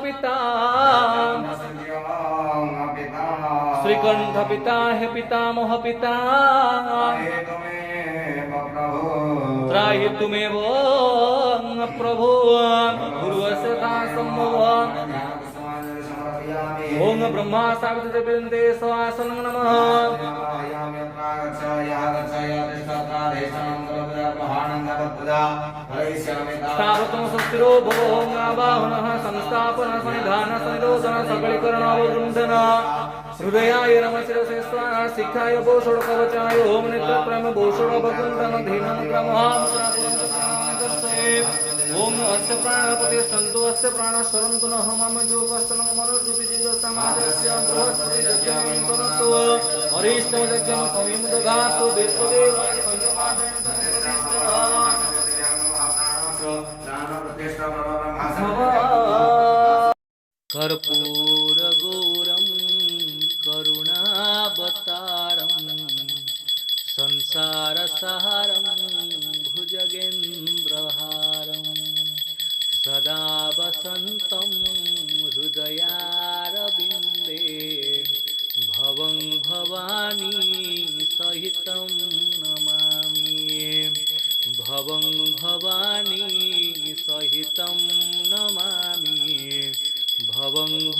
पिता श्रीकंठ पिता हे पितामह पिता त्राहि तुमेव प्रभु गुरुस्य दासम्भव ओम ब्रह्मा सावित्रिवृन्दे स्वासनं नमः स्थावतं सुस्थिरो भवों आवाहनः संस्थापन सन्निधान सनिरोधन सकलीकरणावगृन्धन हृदयाय नमः शिरसे स्वाहा शिखाय भूषण कवचाय ओम नेत्रत्रयं भूषण भकुण्डन धीनं ओम अस्य प्राणपते सन्तु अस्य प्राणस्वरन्तु नः मम योगस्तनं मनोज्योतिजिगसमाजस्य बृहस्पति यज्ञान्तनतो अरिष्टो यज्ञं कविं ददातु देवदेव कर्पूरगौरं करुणावतारं संसारसारं भुजगेन्द्रहारं सदा वसन्तं हृदयारविन्दे भवं भवानी सहितं नमामि भवं भवानी सहितं नमामि भवं